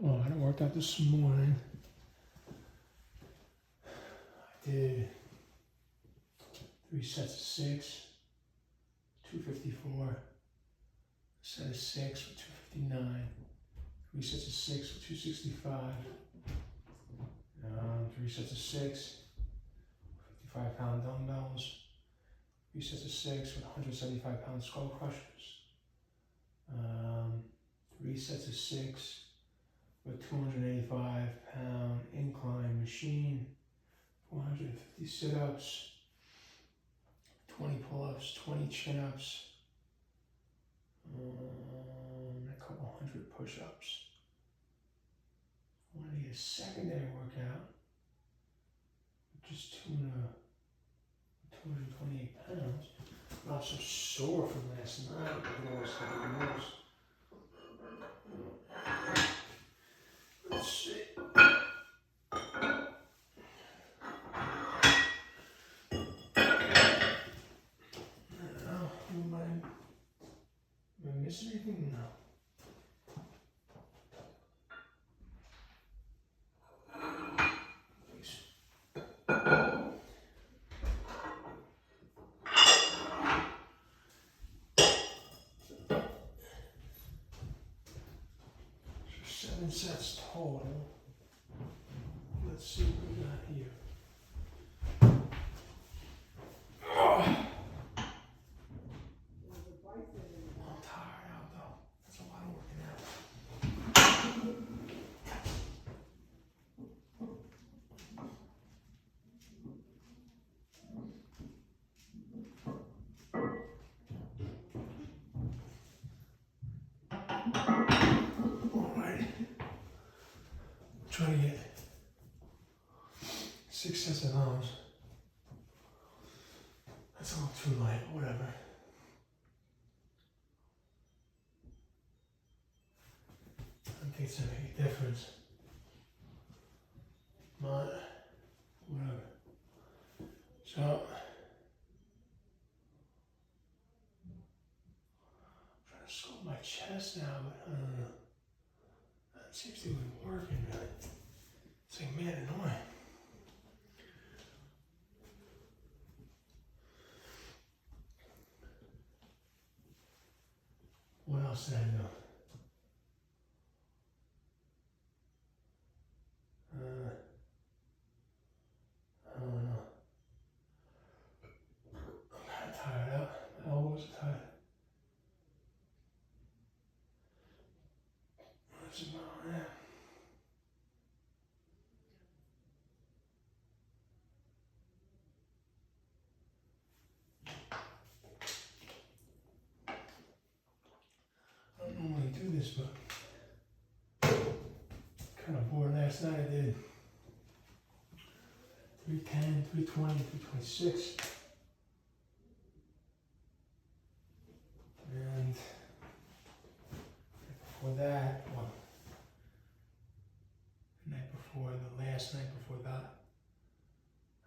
Oh, I worked out this morning. I did 3 sets of 6, 254. Set of 6 for 259. 3 sets of 6 for 265. 3 sets of 6, 55-pound dumbbells. 3 sets of 6 with 175-pound skull crushers. 3 sets of 6 with 285-pound incline machine. 450 sit-ups. 20 pull-ups, 20 chin-ups. A couple hundred push-ups. I want to get a secondary workout, just 228 pounds. I'm so sore from last night. Let's see. Am I missing anything? No. So 7 sets total. Let's see what we got here. I'm tired out though. That's a lot of working out. Alright. Try to get 6 sets of those. That's a little too light, whatever. I don't think it's gonna make a difference. But, whatever. So, I'm trying to sculpt my chest now, but I don't know. That seems to be working really. It's like mad annoying. What else did I do? I don't know. I'm kind of tired out. My elbows are tired. What's about that? I don't normally do this, but kind of bored last night. I did 310, 320, 326. And before that, well, the night before, the last night before that,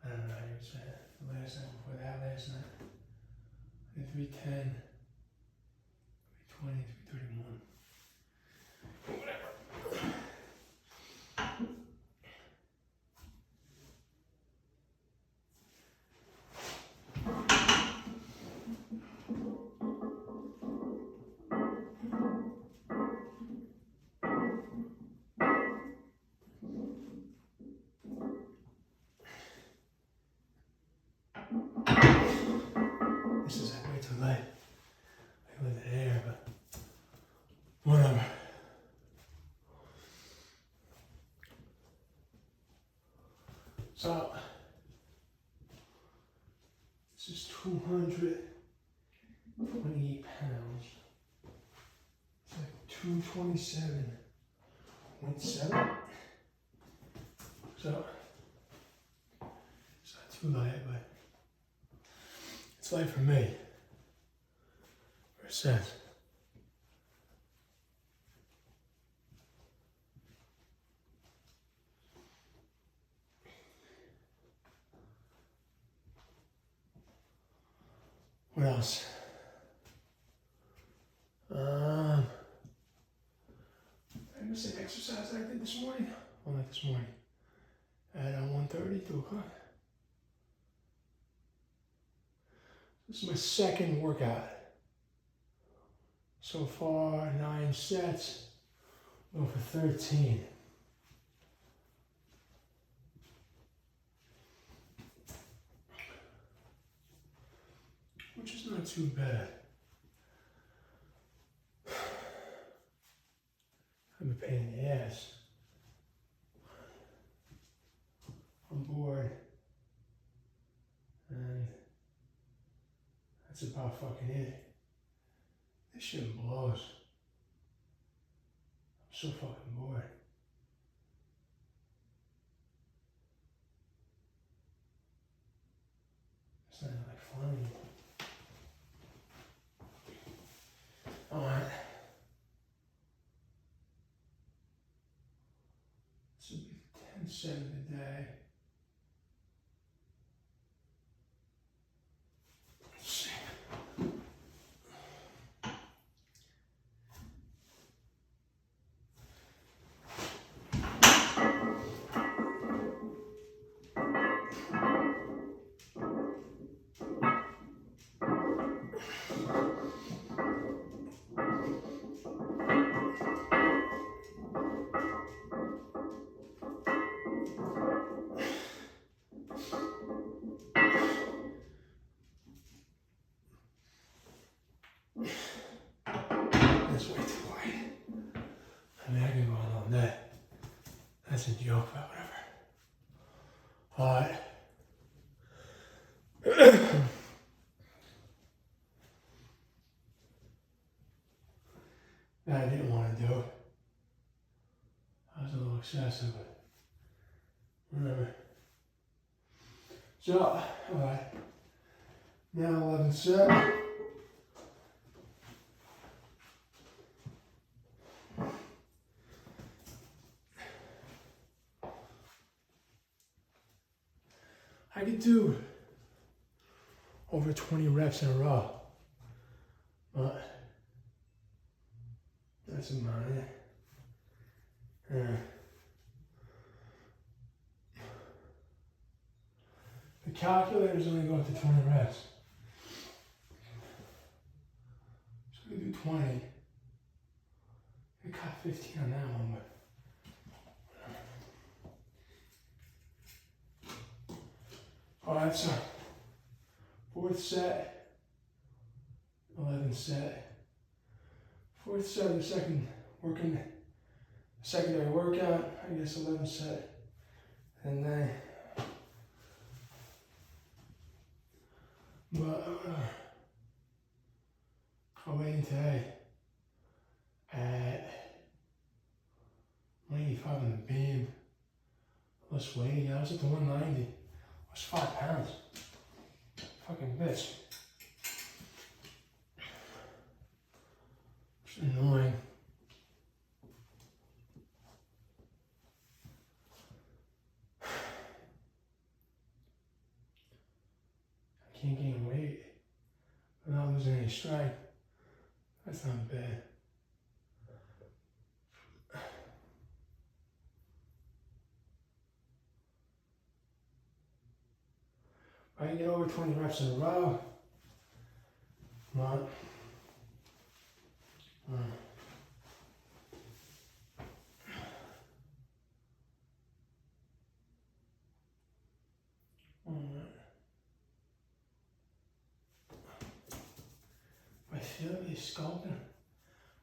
I don't know how you would say it. The last night before that, last night, I did 310, 320, 331. This is way too late. I lit the air, but whatever. So, this is 228 pounds. It's like 227.7. So, it's not too light, but it's light for me. Where it says. What else? I missed an exercise. exercise I did this morning. Well, not this morning. At 1:30, 2 o'clock. This is my second workout. So far, 9 sets. Go for 13. Which is not too bad. I'm a pain in the ass. I'm bored. And that's about fucking it. This shit blows. I'm so fucking bored. It's not like fun. Alright. This would be 10 set of the day. Let's see. That's way too wide. I mean, I can go on all day. That's a joke, but whatever. Alright. That I didn't want to do. I was a little excessive, but whatever. So, alright. Now 11 set. I could do over 20 reps in a row, but that's about it. The calculator's only going to 20 reps. So we do 20. I got 15 on that one, but alright, so 4th set, 11 set. 4th set of the secondary workout, I guess 11 set. And then, but I'm waiting today at 185 on the beam. Less weighting, I was at the 190. That's 5 pounds. Fucking bitch. It's annoying. I can't gain weight without losing any strength. That's not bad. I can get over 20 reps in a row. But, I feel like sculpting.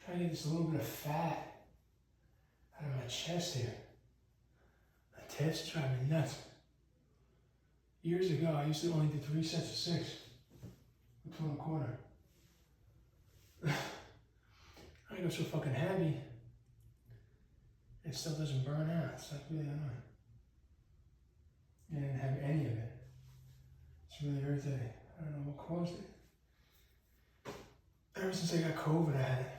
Trying to get just a little bit of fat out of my chest here. My chest driving me nuts. Years ago, I used to only do 3 sets of 6 with 2 1/4. I go so fucking heavy, it still doesn't burn out. It's like really annoying. I didn't have any of it. It's really irritating. I don't know what caused it. Ever since I got COVID, I had it.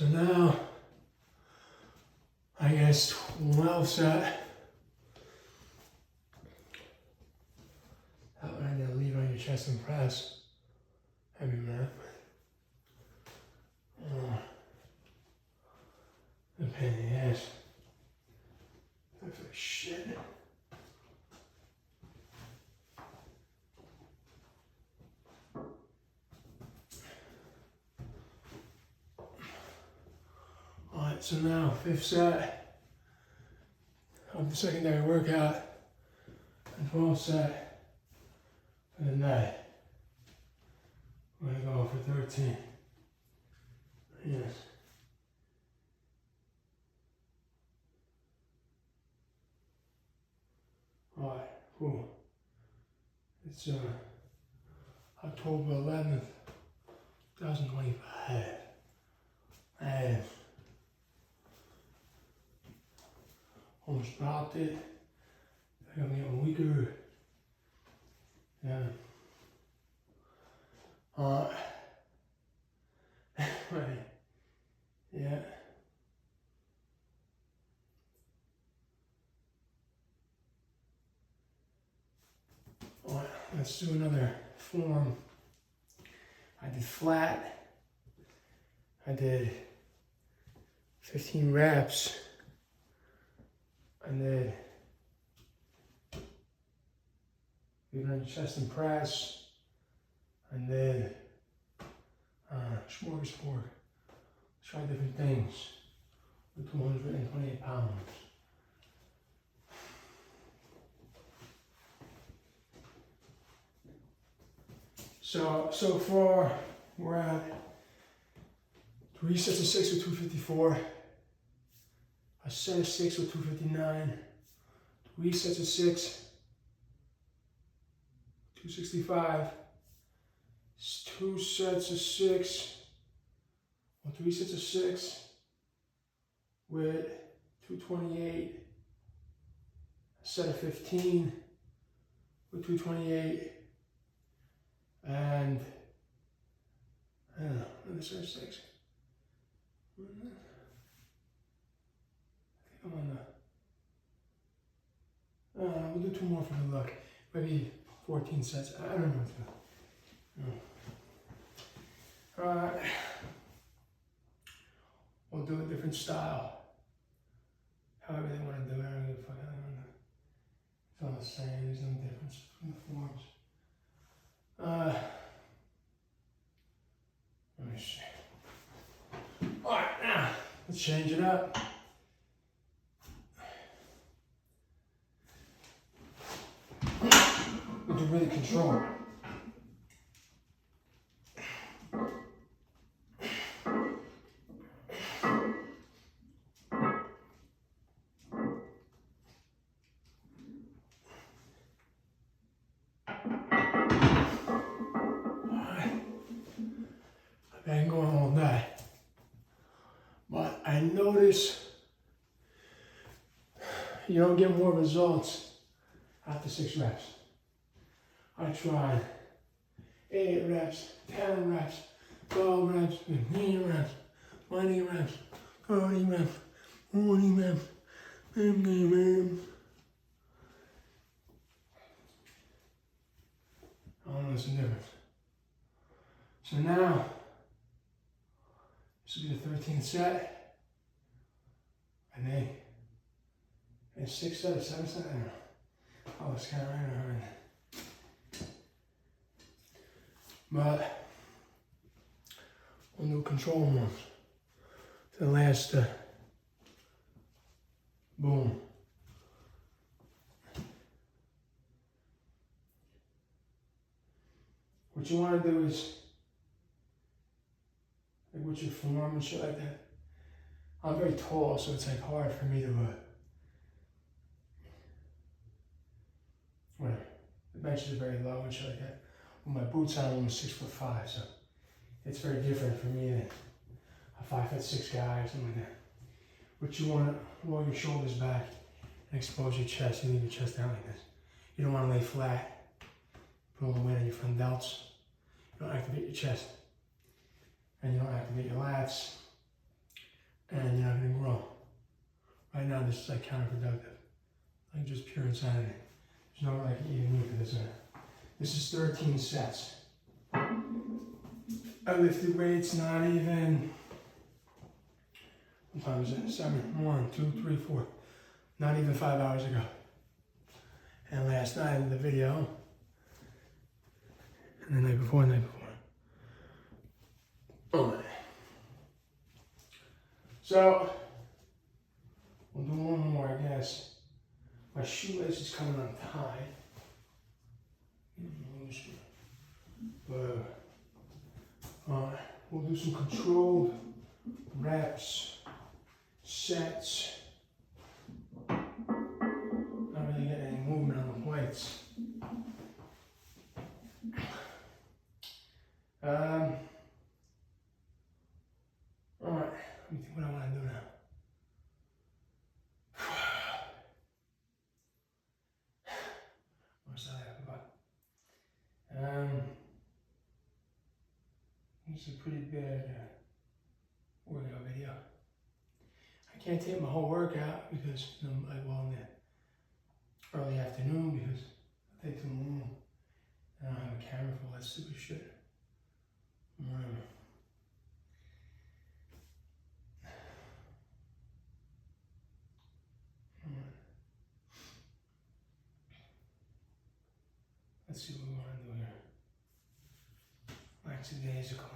So now, I guess 12 set. That one I gotta leave on your chest and press. Heavy man. The pain in the ass. Looks like shit. Alright, so now 5th set of the secondary workout and 12th set for the night. We're gonna go for 13. Yes. Alright, cool. It's October 11th, 2025. And almost dropped it. I got me a weaker. Yeah. Right. Yeah. Alright, let's do another form. I did flat. I did 15 reps. And then leave it on your chest and press. And then smorgasbord. Try different things with 228 pounds. So far we're at 3 sets of 6 with 254, a set of 6 with 259, 3 sets of 6, 265, 2 sets of 6, or 3 sets of 6 with 228, a set of 15 with 228, and I don't know, another set of 6. I think I'm on the, we'll do 2 more for good luck. Maybe 14 sets, I don't know. Alright, we'll do a different style. However they want to do it, I don't give a fuck. It's all the same, there's no difference between the forms. Let me see. Alright, now, let's change it up. We'll do really control. I've been going all day. But I notice you don't get more results after 6 reps. I tried 8 reps, 10 reps, 12 reps, 15 reps, 20 reps, 30 reps, 40 reps, 50 reps. I don't know what's the difference. So now, this will be the 13th set. I think it's 6 set or 7 set. I don't know. Oh, it's kind of right. But we'll do control ones. The last boom. What you want to do is, like with your form and shit like that. I'm very tall, so it's like hard for me to, whatever. The benches are very low and shit like that. With my boots on, I'm almost 6'5", so it's very different for me than a 5'6" guy or something like that. But you want to roll your shoulders back and expose your chest. You leave your chest down like this. You don't want to lay flat. Put all the weight on your front delts. You don't activate your chest. And you don't activate your lats. this is like counterproductive. Like just pure insanity. There's no like even need for this. This is 13 sets. I lifted weights not even, what time is it? 7, 1, 2, 3, 4. Not even 5 hours ago. And last night in the video, and the night before. Alright. So, we'll do one more, I guess. My shoelace is coming untied. But, we'll do some controlled reps, sets. Not really getting any movement on the plates. Alright, let me think what I want to do now. What's that about? This is a pretty bad workout video. I can't take my whole workout because I'm in the early afternoon because I take too long. I don't have a camera for all that stupid shit. Let's see what we want to do here. Lackadaisical.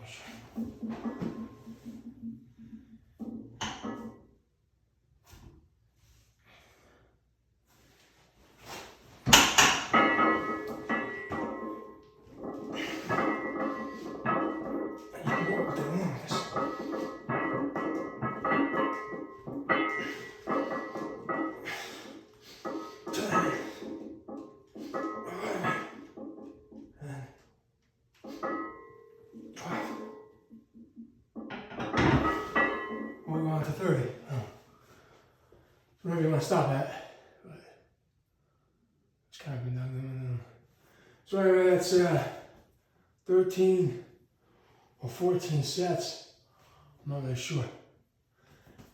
To 30. Whatever you want to stop at. But it's kind of redundant. So anyway, that's 13 or 14 sets. I'm not really sure.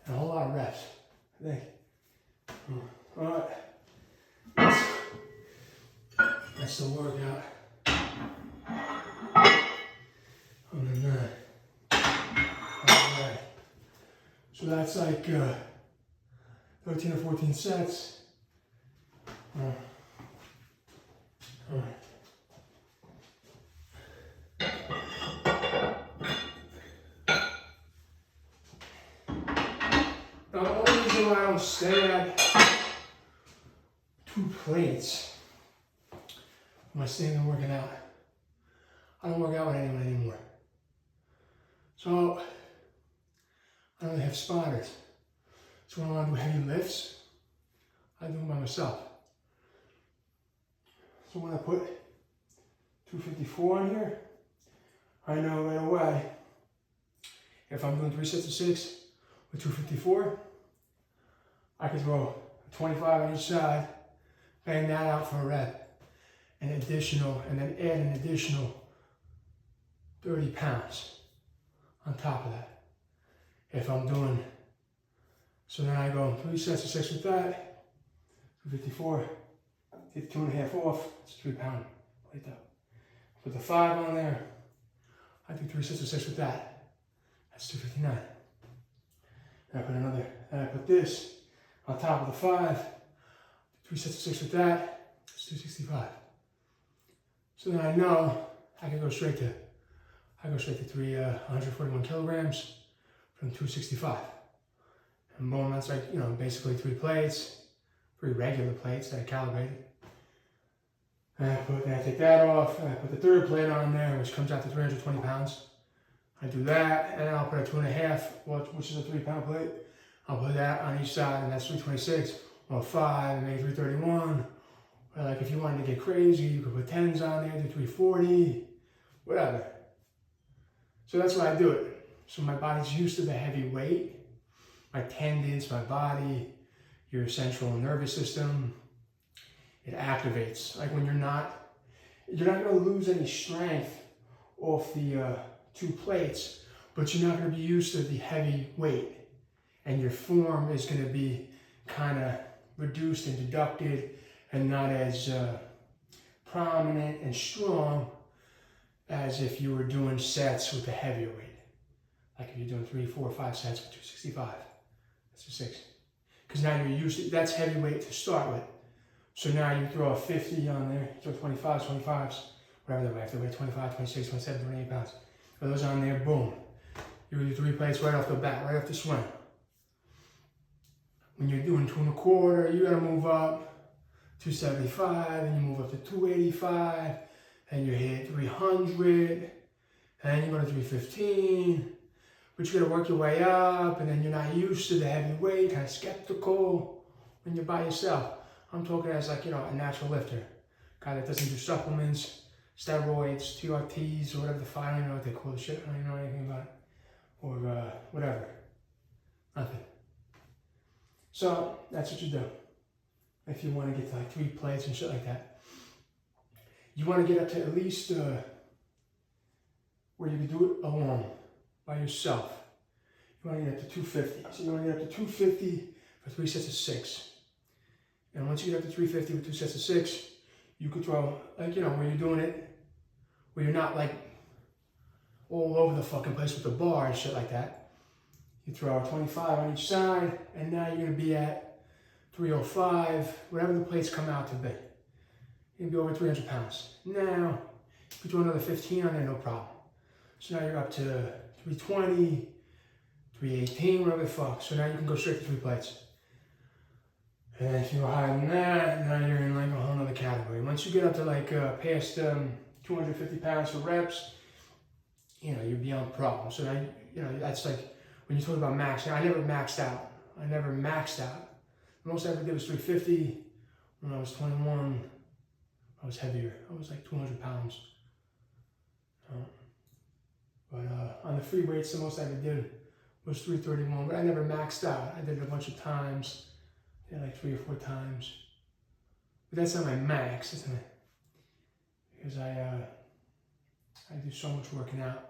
And a whole lot of reps, I think. Alright. That's the workout. And then alright. So that's like 13 or 14 sets. Now the only reason why I don't stay at 2 plates when I stand there working out, I don't work out with anyone anymore. So I don't really have spotters. So when I want to do heavy lifts, I do them by myself. So when I put 254 in here, I know right away if I'm doing 3 sets of 6 with 254, I can throw 25 on each side, bang that out for a rep, and then add an additional 30 pounds on top of that. If I'm doing, so then I go 3 sets of 6 with that, 254, take 2.5 off, it's a 3 pound plate though. Put the 5 on there, I do 3 sets of 6 with that, that's 259. And I put this on top of the 5, 3 sets of 6 with that, it's 265. So then I know I can go straight to 141 kilograms from 265. And boom, that's like, basically 3 plates, 3 regular plates that I calibrated. And then I take that off, and I put the 3rd plate on there, which comes out to 320 pounds. I do that, and then I'll put a 2.5, which is a 3 pound plate. I'll put that on each side, and that's 326, or 5, and maybe 331. Or like if you wanted to get crazy, you could put 10s on there, do 340, whatever. So that's why I do it. So my body's used to the heavy weight, my tendons, my body, your central nervous system, it activates. Like when you're not going to lose any strength off the 2 plates, but you're not going to be used to the heavy weight. And your form is going to be kind of reduced and deducted and not as prominent and strong as if you were doing sets with a heavier weight. Like if you're doing 3, 4, 5 sets with 265. That's a 6. Because now you're used to, that's heavyweight to start with. So now you throw a 50 on there, you throw 25s, whatever they weigh. If they weigh 25, 26, 27, 28 pounds. Throw those on there, boom. You do 3 plates right off the bat, right off the swing. When you're doing 2 1/4, you gotta move up 275, and you move up to 285, and you hit 300, and you go to 315. But you gotta work your way up, and then you're not used to the heavy weight, kind of skeptical when you're by yourself. I'm talking as like, a natural lifter. Guy that doesn't do supplements, steroids, TRTs, or whatever the fuck, I don't even know what they call the shit, I don't even know anything about it. Or whatever. Nothing. So, that's what you do. If you want to get to like 3 plates and shit like that. You want to get up to at least where you can do it alone, by yourself. You want to get up to 250. So you want to get up to 250 for 3 sets of 6. And once you get up to 350 with 2 sets of 6, you could throw, like, where you're doing it, where you're not like all over the fucking place with the bar and shit like that. You throw a 25 on each side, and now you're going to be at 305, whatever the plates come out to be. You're going to be over 300 pounds. Now, you throw another 15 on there, no problem. So now you're up to 320, 318, whatever the fuck. So now you can go straight to 3 plates. And if you're higher than that, now you're in like a whole other category. Once you get up to like past 250 pounds for reps, you're beyond problem. So now, that's like, when you talk about maxing, I never maxed out. The most I ever did was 350. When I was 21, I was heavier. I was like 200 pounds. But on the free weights, the most I ever did was 331. But I never maxed out. I did it a bunch of times. I did like 3 or 4 times. But that's not my max, isn't it? Because I do so much working out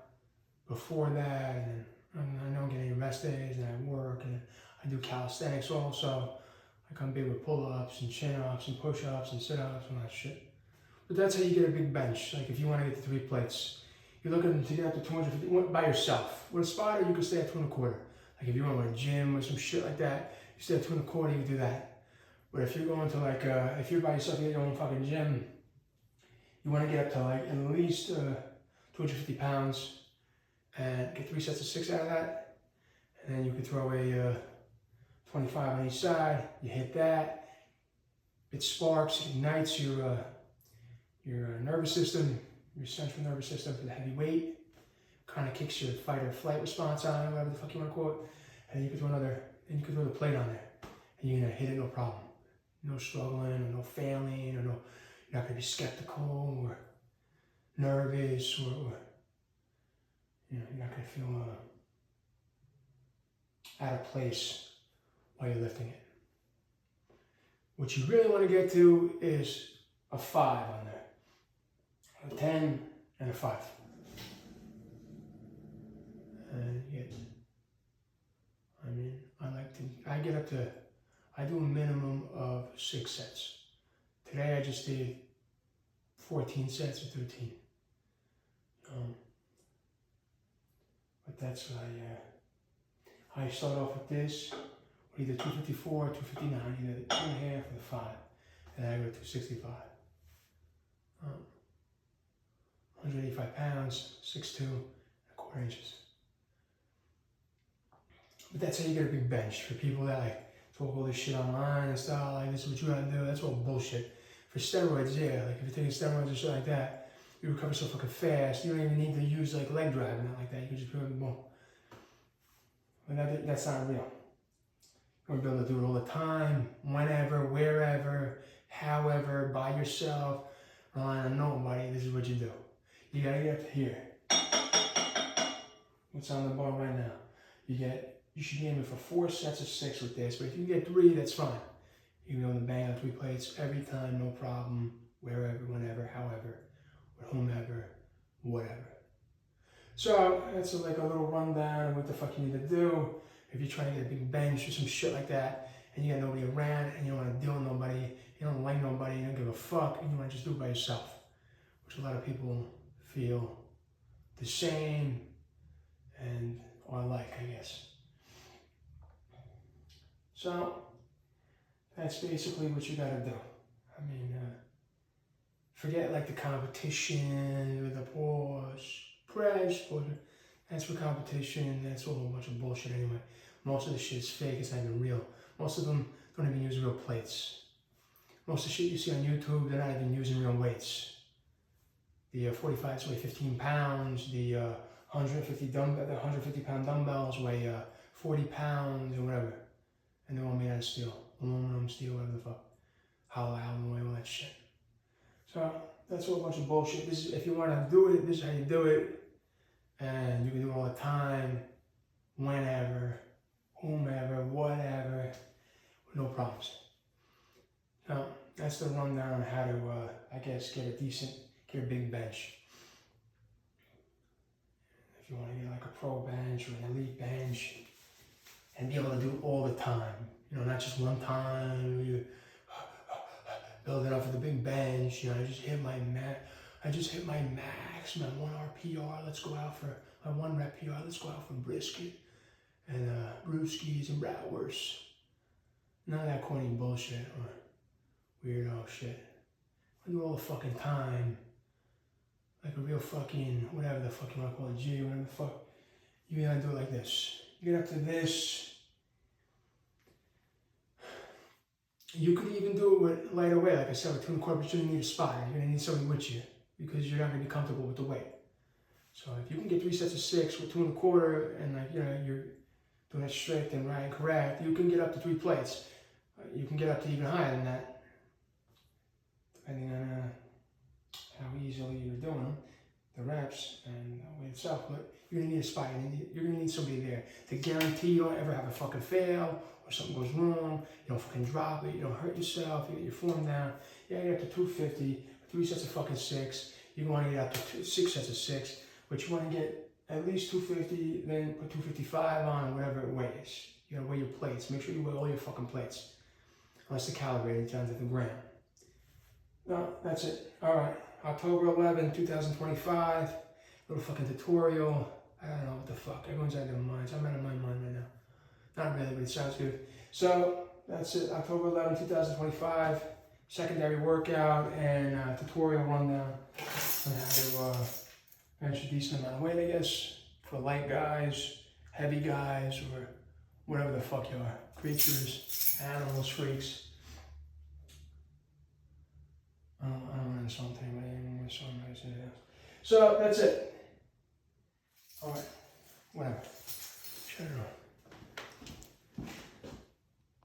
before that, and I don't get any rest days, and I work, and I do calisthenics also. Like I'm big with pull-ups and chin-ups and push-ups and sit-ups and that shit. But that's how you get a big bench. Like if you want to get to 3 plates, you're looking to get up to 250 by yourself. With a spotter, you can stay at 2 1/4. Like if you want to go to a gym or some shit like that, you stay at 2 1/4, you can do that. But if you're going to like, if you're by yourself, you get your own fucking gym, you want to get up to like at least 250 pounds and get 3 sets of 6 out of that. And then you can throw a 25 on each side. You hit that. It sparks, it ignites your nervous system, your central nervous system for the heavy weight. Kind of kicks your fight or flight response on, whatever the fuck you want to call it. And then you can throw the plate on there. And you're going to hit it no problem. No struggling, or no failing, or you're not going to be skeptical or nervous, or you're not going to feel out of place while you're lifting it. What you really want to get to is a 5 on there, a 10 and a 5. And I do a minimum of 6 sets. Today I just did 14 sets or 13. But that's I start off with this, with either 254 or 259, either the 2.5 or the 5, and I go to 265. 185 pounds, 6'2", 1/4 inches. But that's how you get a big bench. For people that like talk all this shit online and stuff, like this is what you gotta do, that's all bullshit. For steroids, yeah, like if you're taking steroids and shit like that, you recover so fucking fast, you don't even need to use like leg drive and not like that, you can just put it in the ball. But that's not real. You want to be able to do it all the time, whenever, wherever, however, by yourself, relying on nobody, this is what you do. You gotta get up to here. What's on the bar right now? You should be aiming for 4 sets of 6 with this, but if you can get 3, that's fine. You can be able to bang out 3 plates every time, no problem, wherever, whenever, however, with whomever, whatever. So that's like a little rundown of what the fuck you need to do. If you're trying to get a big bench or some shit like that, and you got nobody around, and you don't want to deal with nobody, you don't like nobody, you don't give a fuck, and you want to just do it by yourself, which a lot of people feel the same and or like, I guess. So that's basically what you gotta do. I mean, forget like the competition with the press, or that's for competition. That's all a bunch of bullshit anyway. Most of the shit's fake. It's not even real. Most of them don't even use real plates. Most of the shit you see on YouTube, they're not even using real weights. The 45s weigh 15 pounds. The 150-pound dumbbells weigh 40 pounds or whatever. And they're all made out of steel. Aluminum, steel, whatever the fuck. Hollow alloy, all that shit. So that's all a bunch of bullshit. This is, if you want to do it, this is how you do it. And you can do it all the time, whenever, whomever, whatever, with no problems. So that's the rundown on how to, I guess, get a big bench. If you want to get like a pro bench or an elite bench and be able to do it all the time, you know, not just one time, you build it up for the big bench, you know, I just hit my max, my 1 RPR, let's go out for my 1 rep PR, let's go out for brisket and brewskis and bratwursts. None of that corny bullshit or weirdo shit. I do all the fucking time, like a real fucking, whatever the fuck you want to call it, G, whatever the fuck. You gotta do it like this. You get up to this. You could even do it with lighter weight, like I said, with 2 1/4, but you don't need a spotter. You're gonna need somebody with you because you're not gonna be comfortable with the weight. So if you can get 3 sets of 6 with 2 1/4, and like, you know, you're doing it strict and right and correct, you can get up to 3 plates. You can get up to even higher than that, depending on how easily you're doing them, the reps and the weight itself. But you're gonna need a spotter. You're gonna need somebody there to guarantee you don't ever have a fucking fail. Something goes wrong, you don't fucking drop it, you don't hurt yourself, you get your form down. Yeah, you get up to 250, 3 sets of fucking 6. You want to get up to 6 sets of 6, but you want to get at least 250, then put 255 on, whatever it weighs. You gotta weigh your plates. Make sure you weigh all your fucking plates. Unless they're calibrated down to the gram. No, that's it. Alright, October 11, 2025. Little fucking tutorial. I don't know what the fuck. Everyone's out of their minds. I'm out of my mind right now. Not really, but it sounds good. So, that's it. October 11, 2025. Secondary workout and tutorial rundown on how to bench a decent amount of weight, I guess. For light guys, heavy guys, or whatever the fuck you are. Creatures, animals, freaks. I don't want to insult anybody anymore, so I'm going to say that. So, that's it. Alright. Whatever. Shut it off.